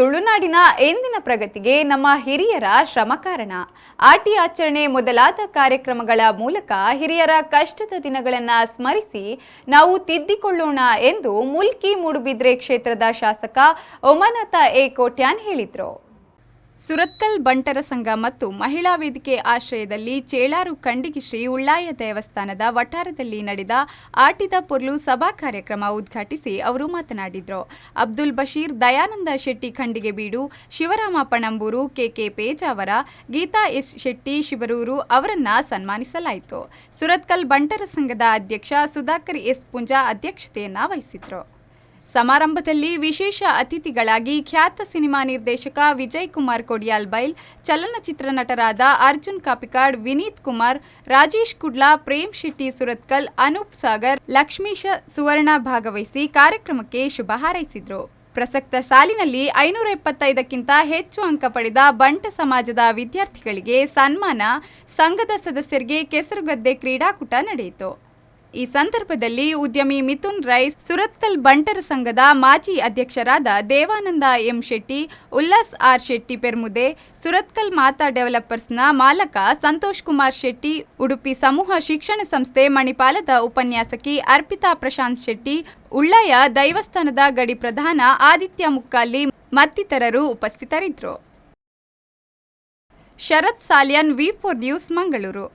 ತುಳುನಾಡಿನ ಎಂದಿನ ಪ್ರಗತಿಗೆ ನಮ್ಮ ಹಿರಿಯರ ಶ್ರಮ ಕಾರಣ. ಆಟಿ ಆಚರಣೆ ಮೊದಲಾದ ಕಾರ್ಯಕ್ರಮಗಳ ಮೂಲಕ ಹಿರಿಯರ ಕಷ್ಟದ ದಿನಗಳನ್ನು ಸ್ಮರಿಸಿ ನಾವು ತಿದ್ದಿಕೊಳ್ಳೋಣ ಎಂದು ಮುಲ್ಕಿ ಮೂಡುಬಿದ್ರೆ ಕ್ಷೇತ್ರದ ಶಾಸಕ ಒಮನಾಥ ಎ ಕೋಟ್ಯಾನ್ ಹೇಳಿದರು. ಸುರತ್ಕಲ್ ಬಂಟರ ಸಂಘ ಮತ್ತು ಮಹಿಳಾ ವೇದಿಕೆ ಆಶ್ರಯದಲ್ಲಿ ಚೇಳಾರು ಕಂಡಿಗಿ ಶ್ರೀ ಉಳ್ಳಾಯ ದೇವಸ್ಥಾನದ ವಠಾರದಲ್ಲಿ ನಡೆದ ಆಟಿದ ಪೊರ್ಲು ಸಭಾ ಕಾರ್ಯಕ್ರಮ ಉದ್ಘಾಟಿಸಿ ಅವರು ಮಾತನಾಡಿದರು. ಅಬ್ದುಲ್ ಬಶೀರ್, ದಯಾನಂದ ಶೆಟ್ಟಿ ಖಂಡಿಗೆ ಬೀಡು, ಶಿವರಾಮ ಪಣಂಬೂರು, ಕೆಕೆ ಪೇಜಾವರ, ಗೀತಾ ಎಸ್ ಶೆಟ್ಟಿ ಶಿವರೂರು ಅವರನ್ನ ಸನ್ಮಾನಿಸಲಾಯಿತು. ಸುರತ್ಕಲ್ ಬಂಟರ ಸಂಘದ ಅಧ್ಯಕ್ಷ ಸುಧಾಕರ್ ಎಸ್ ಪುಂಜಾ ಅಧ್ಯಕ್ಷತೆಯನ್ನ ವಹಿಸಿದರು. ಸಮಾರಂಭದಲ್ಲಿ ವಿಶೇಷ ಅತಿಥಿಗಳಾಗಿ ಖ್ಯಾತ ಸಿನಿಮಾ ನಿರ್ದೇಶಕ ವಿಜಯ್ ಕುಮಾರ್ ಕೊಡಿಯಾಲ್ ಬೈಲ್, ಚಲನಚಿತ್ರ ನಟರಾದ ಅರ್ಜುನ್ ಕಾಪಿಕಾಡ್, ವಿನೀತ್ ಕುಮಾರ್, ರಾಜೇಶ್ ಕುಡ್ಲಾ, ಪ್ರೇಮ್ ಶೆಟ್ಟಿ ಸುರತ್ಕಲ್, ಅನೂಪ್ ಸಾಗರ್, ಲಕ್ಷ್ಮೀಶ ಸುವರ್ಣ ಭಾಗವಹಿಸಿ ಕಾರ್ಯಕ್ರಮಕ್ಕೆ ಶುಭ ಹಾರೈಸಿದರು. ಪ್ರಸಕ್ತ ಸಾಲಿನಲ್ಲಿ 575ಕ್ಕಿಂತ ಹೆಚ್ಚು ಅಂಕ ಪಡೆದ ಬಂಟ ಸಮಾಜದ ವಿದ್ಯಾರ್ಥಿಗಳಿಗೆ ಸನ್ಮಾನ, ಸಂಘದ ಸದಸ್ಯರಿಗೆ ಕೆಸರುಗದ್ದೆ ಕ್ರೀಡಾಕೂಟ ನಡೆಯಿತು. ಈ ಸಂದರ್ಭದಲ್ಲಿ ಉದ್ಯಮಿ ಮಿಥುನ್ ರೈ, ಸುರತ್ಕಲ್ ಬಂಟರ ಸಂಘದ ಮಾಜಿ ಅಧ್ಯಕ್ಷರಾದ ದೇವಾನಂದ ಎಂ ಶೆಟ್ಟಿ, ಉಲ್ಲಾಸ್ ಆರ್ ಶೆಟ್ಟಿ ಪೆರ್ಮುದೆ, ಸುರತ್ಕಲ್ ಮಾತಾ ಡೆವಲಪರ್ಸ್ನ ಮಾಲಕ ಸಂತೋಷ್ ಕುಮಾರ್ ಶೆಟ್ಟಿ, ಉಡುಪಿ ಸಮೂಹ ಶಿಕ್ಷಣ ಸಂಸ್ಥೆ ಮಣಿಪಾಲದ ಉಪನ್ಯಾಸಕಿ ಅರ್ಪಿತಾ ಪ್ರಶಾಂತ್ ಶೆಟ್ಟಿ, ಉಳ್ಳಾಯ ದೈವಸ್ಥಾನದ ಗಡಿ ಪ್ರಧಾನ ಆದಿತ್ಯ ಮುಕ್ಕಾಲಿ ಮತ್ತಿತರರು ಉಪಸ್ಥಿತರಿದ್ದರು. ಶರತ್ ಸಾಲ್ಯನ್, ವಿ4 ನ್ಯೂಸ್, ಮಂಗಳೂರು.